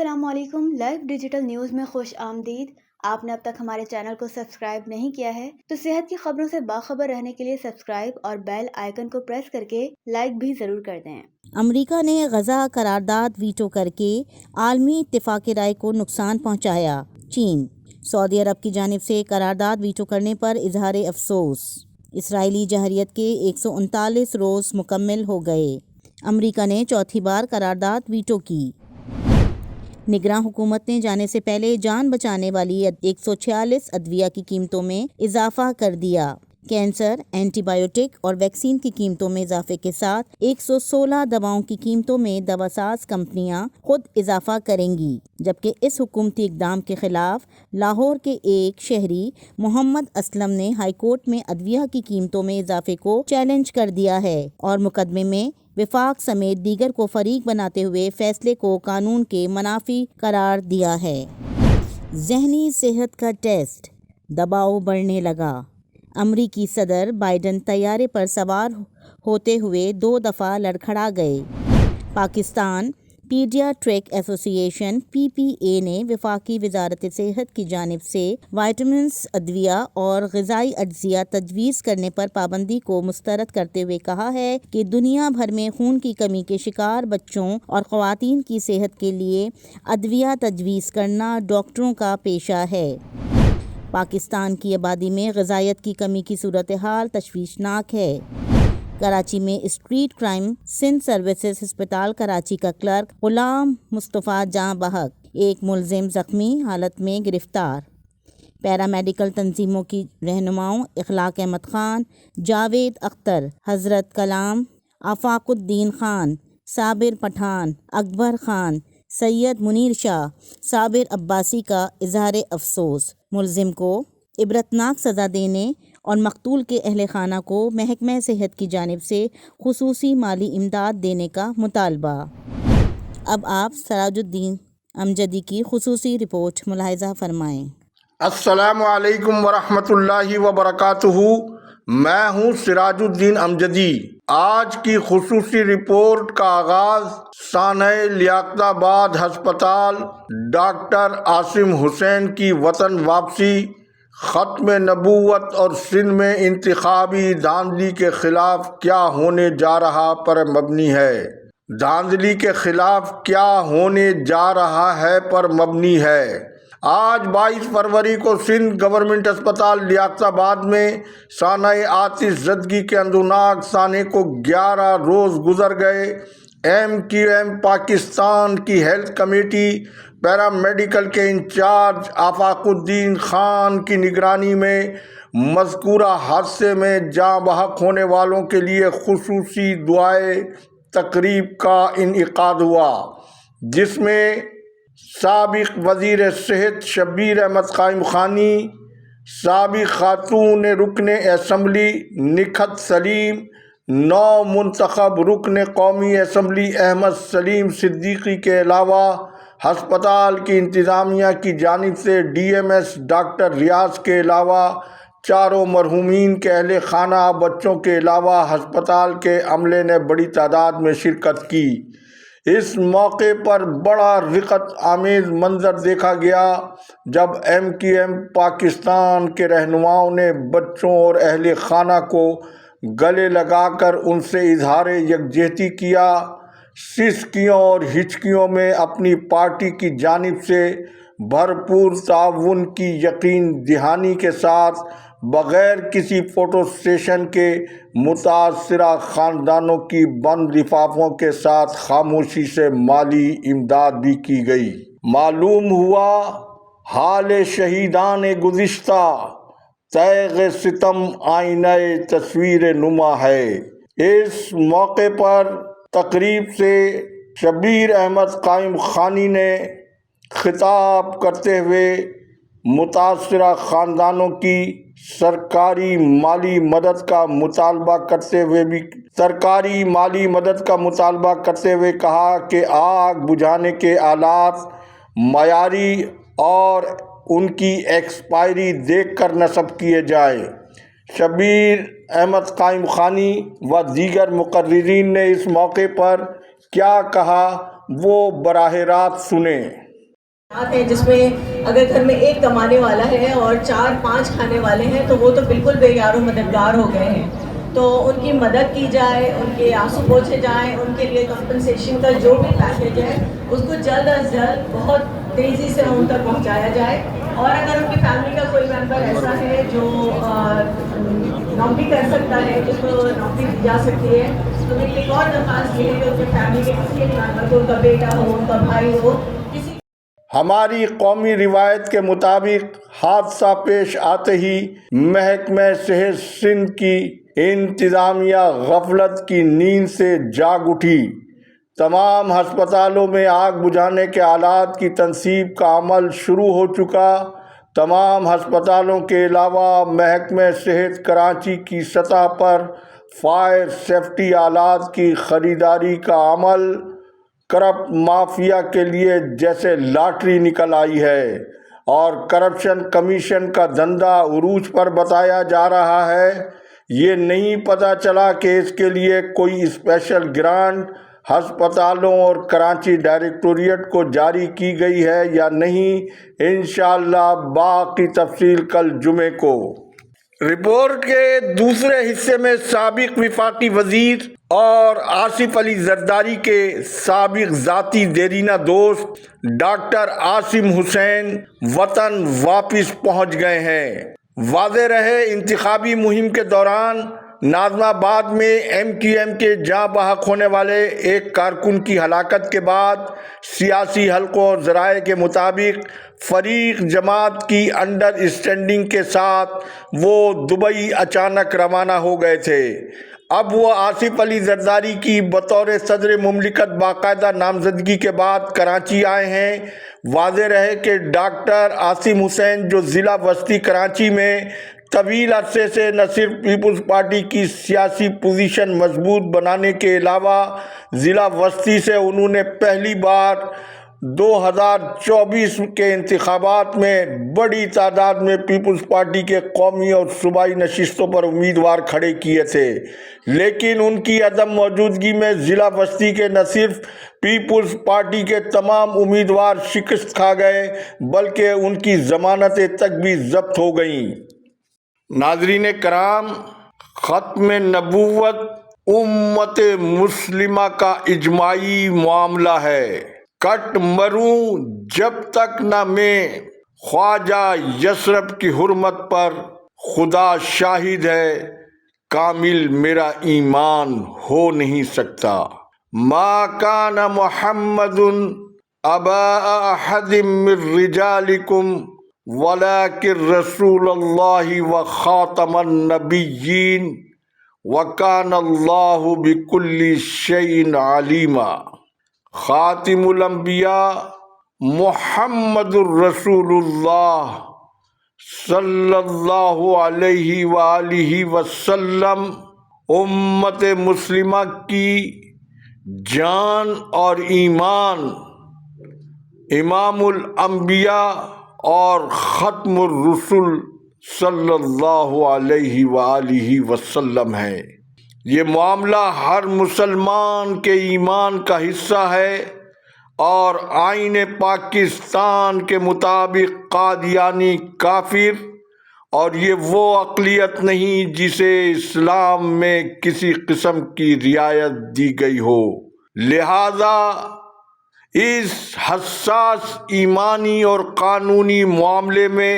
السلام علیکم، live digital news میں خوش آمدید۔ آپ نے اب تک ہمارے چینل کو سبسکرائب نہیں کیا ہے تو صحت کی خبروں سے باخبر رہنے کے لیے سبسکرائب اور بیل آئیکن کو پریس کر کے لائک بھی ضرور کر دیں۔ امریکہ نے غزہ قرارداد ویٹو کر کے عالمی اتفاق رائے کو نقصان پہنچایا۔ چین سعودی عرب کی جانب سے قرارداد ویٹو کرنے پر اظہار افسوس۔ اسرائیلی جارحیت کے 139 روز مکمل ہو گئے۔ امریکہ نے چوتھی بار قرارداد ویٹو کی۔ نگراں حکومت نے جانے سے پہلے جان بچانے والی 146 ادویہ کی قیمتوں میں اضافہ کر دیا۔ کینسر، اینٹی بایوٹک اور ویکسین کی قیمتوں میں اضافے کے ساتھ 116 دواؤں کی قیمتوں میں دواساز کمپنیاں خود اضافہ کریں گی، جبکہ اس حکومتی اقدام کے خلاف لاہور کے ایک شہری محمد اسلم نے ہائی کورٹ میں ادویہ کی قیمتوں میں اضافے کو چیلنج کر دیا ہے اور مقدمے میں وفاق سمیت دیگر کو فریق بناتے ہوئے فیصلے کو قانون کے منافی قرار دیا ہے۔ ذہنی صحت کا ٹیسٹ، دباؤ بڑھنے لگا۔ امریکی صدر بائیڈن طیارے پر سوار ہوتے ہوئے 2 دفعہ لڑکھڑا گئے۔ پاکستان پیڈیاٹرک ایسوسی ایشن (PPA) نے وفاقی وزارت صحت کی جانب سے وائٹامنز، ادویہ اور غذائی اجزاء تجویز کرنے پر پابندی کو مسترد کرتے ہوئے کہا ہے کہ دنیا بھر میں خون کی کمی کے شکار بچوں اور خواتین کی صحت کے لیے ادویہ تجویز کرنا ڈاکٹروں کا پیشہ ہے۔ پاکستان کی آبادی میں غذائیت کی کمی کی صورتحال تشویشناک ہے۔ کراچی میں اسٹریٹ کرائم سندھ سروسز ہسپتال کراچی کا کلرک غلام مصطفیٰ جاں بحق، ایک ملزم زخمی حالت میں گرفتار۔ پیرامیڈیکل تنظیموں کی رہنماؤں اخلاق احمد خان، جاوید اختر، حضرت کلام، آفاق الدین خان، صابر پٹھان، اکبر خان، سید منیر شاہ، صابر عباسی کا اظہار افسوس۔ ملزم کو عبرتناک سزا دینے اور مقتول کے اہل خانہ کو محکمہ صحت کی جانب سے خصوصی مالی امداد دینے کا مطالبہ۔ اب آپ سراج الدین امجدی کی خصوصی رپورٹ ملاحظہ فرمائیں۔ السلام علیکم ورحمۃ اللہ وبرکاتہ۔ میں ہوں سراج الدین امجدی۔ آج کی خصوصی رپورٹ کا آغاز سانحہ لیاقت آباد ہسپتال ڈاکٹر عاصم حسین کی وطن واپسی، ختم نبوت اور سندھ میں انتخابی دھاندلی کے خلاف کیا ہونے جا رہا پر مبنی ہے۔ دھاندلی کے خلاف کیا ہونے جا رہا ہے پر مبنی ہے۔ آج 22 فروری کو سندھ گورنمنٹ اسپتال لیاقت آباد میں سانحہ آتش زدگی کے اندوناک سانحے کو 11 روز گزر گئے۔ MQM پاکستان کی ہیلتھ کمیٹی پیرامیڈیکل کے انچارج آفاق الدین خان کی نگرانی میں مذکورہ حادثے میں جاں بحق ہونے والوں کے لیے خصوصی دعائے تقریب کا انعقاد ہوا، جس میں سابق وزیر صحت شبیر احمد قائم خانی، سابق خاتون رکن اسمبلی نکہت سلیم، نو منتخب رکن قومی اسمبلی احمد سلیم صدیقی کے علاوہ ہسپتال کی انتظامیہ کی جانب سے DMS ڈاکٹر ریاض کے علاوہ چاروں مرحومین کے اہل خانہ، بچوں کے علاوہ ہسپتال کے عملے نے بڑی تعداد میں شرکت کی۔ اس موقع پر بڑا رقت آمیز منظر دیکھا گیا جب MQM پاکستان کے رہنماؤں نے بچوں اور اہل خانہ کو گلے لگا کر ان سے اظہار یکجہتی کیا۔ سسکیوں اور ہچکیوں میں اپنی پارٹی کی جانب سے بھرپور تعاون کی یقین دہانی کے ساتھ بغیر کسی فوٹو سیشن کے متاثرہ خاندانوں کی بند لفافوں کے ساتھ خاموشی سے مالی امداد بھی کی گئی۔ معلوم ہوا حال شہیدان گزشتہ تیغ ستم آئینہ تصویر نما ہے۔ اس موقع پر تقریب سے شبیر احمد قائم خانی نے خطاب کرتے ہوئے متاثرہ خاندانوں کی سرکاری مالی مدد کا مطالبہ کرتے ہوئے کہا کہ آگ بجھانے کے آلات معیاری اور ان کی ایکسپائری دیکھ کر نصب کیے جائیں۔ شبیر احمد قائم خانی و دیگر مقررین نے اس موقع پر کیا کہا وہ براہ راست سنیں۔ ہیں جس میں اگر گھر میں ایک کمانے والا ہے اور 4-5 کھانے والے ہیں تو وہ تو بالکل بے یار و مددگار ہو گئے ہیں. تو ان کی مدد کی جائے, ان کے آنسو پوچھے جائیں, ان کے لیے کمپنسیشن کا جو بھی پیکیج ہے اس کو جلد از جلد بہت تیزی سے ان تک پہنچایا جائے. اور اگر ان کی فیملی کا کوئی ممبر ایسا ہے جو نوکری کر سکتا ہے, جس کو نوکری دی جا سکتی ہے, تو میری ایک اور درخواست یہ ہے کہ ان کی فیملی کے کسی ایک ممبر کو, ان کا بیٹا ہو, ان کا بھائی ہو, کسی. ہماری قومی روایت کے مطابق حادثہ پیش آتے ہی محکمہ صحت سندھ کی انتظامیہ غفلت کی نیند سے جاگ اٹھی. تمام ہسپتالوں میں آگ بجھانے کے آلات کی تنصیب کا عمل شروع ہو چکا. تمام ہسپتالوں کے علاوہ محکمہ صحت کراچی کی سطح پر فائر سیفٹی آلات کی خریداری کا عمل کرپٹ مافیا کے لیے جیسے لاٹری نکل آئی ہے, اور کرپشن کمیشن کا دھندا عروج پر بتایا جا رہا ہے. یہ نہیں پتہ چلا کہ اس کے لیے کوئی اسپیشل گرانٹ ہسپتالوں اور کراچی ڈائریکٹوریٹ کو جاری کی گئی ہے یا نہیں. انشاءاللہ باقی تفصیل کل جمعے کو. رپورٹ کے دوسرے حصے میں سابق وفاقی وزیر اور آصف علی زرداری کے سابق ذاتی دیرینہ دوست ڈاکٹر عاصم حسین وطن واپس پہنچ گئے ہیں. واضح رہے, انتخابی مہم کے دوران ناظم آباد میں ایم کیو ایم کے جاں بحق ہونے والے ایک کارکن کی ہلاکت کے بعد سیاسی حلقوں اور ذرائع کے مطابق فریق جماعت کی انڈر اسٹینڈنگ کے ساتھ وہ دبئی اچانک روانہ ہو گئے تھے. اب وہ آصف علی زرداری کی بطور صدر مملکت باقاعدہ نامزدگی کے بعد کراچی آئے ہیں. واضح رہے کہ ڈاکٹر عاصم حسین جو ضلع وسطی کراچی میں طویل عرصے سے نہ صرف پیپلز پارٹی کی سیاسی پوزیشن مضبوط بنانے کے علاوہ ضلع وسطی سے انہوں نے پہلی بار 2024 کے انتخابات میں بڑی تعداد میں پیپلز پارٹی کے قومی اور صوبائی نشستوں پر امیدوار کھڑے کیے تھے, لیکن ان کی عدم موجودگی میں ضلع وسطی کے نہ صرف پیپلز پارٹی کے تمام امیدوار شکست کھا گئے بلکہ ان کی ضمانتیں تک بھی ضبط ہو گئیں. ناظرین کرام, ختم نبوت امت مسلمہ کا اجماعی معاملہ ہے. کٹ مروں جب تک نہ میں خواجہ یثرب کی حرمت پر, خدا شاہد ہے کامل میرا ایمان ہو نہیں سکتا. ما کان محمد ابا احد من رجالکم ولکن رسول اللہ و خاتم النبیین وکان اللہ بکل شیء علیما. خاتم الانبیاء محمد الرسول اللہ صلی اللہ علیہ وآلہ وسلم امت مسلمہ کی جان اور ایمان, امام الانبیاء اور ختم الرسل صلی اللہ علیہ وآلہ وسلم ہے. یہ معاملہ ہر مسلمان کے ایمان کا حصہ ہے اور آئین پاکستان کے مطابق قادیانی کافر, اور یہ وہ اقلیت نہیں جسے اسلام میں کسی قسم کی رعایت دی گئی ہو. لہذا اس حساس ایمانی اور قانونی معاملے میں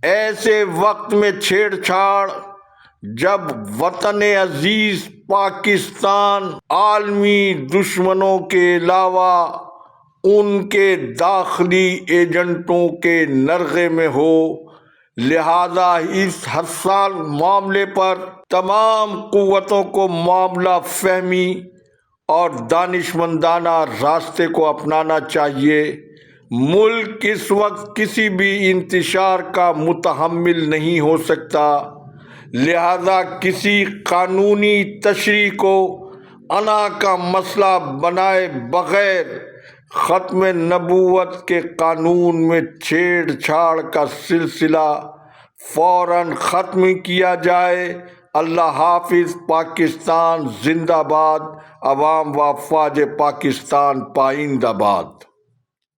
ایسے وقت میں چھیڑ چھاڑ جب وطن عزیز پاکستان عالمی دشمنوں کے علاوہ ان کے داخلی ایجنٹوں کے نرغے میں ہو, لہذا اس حساس معاملے پر تمام قوتوں کو معاملہ فہمی اور دانشمندانہ راستے کو اپنانا چاہیے. ملک اس وقت کسی بھی انتشار کا متحمل نہیں ہو سکتا, لہذا کسی قانونی تشریح کو انا کا مسئلہ بنائے بغیر ختم نبوت کے قانون میں چھیڑ چھاڑ کا سلسلہ فوراً ختم کیا جائے. اللہ حافظ. پاکستان زندہ باد. عوام و افواج پاکستان پائندہ باد.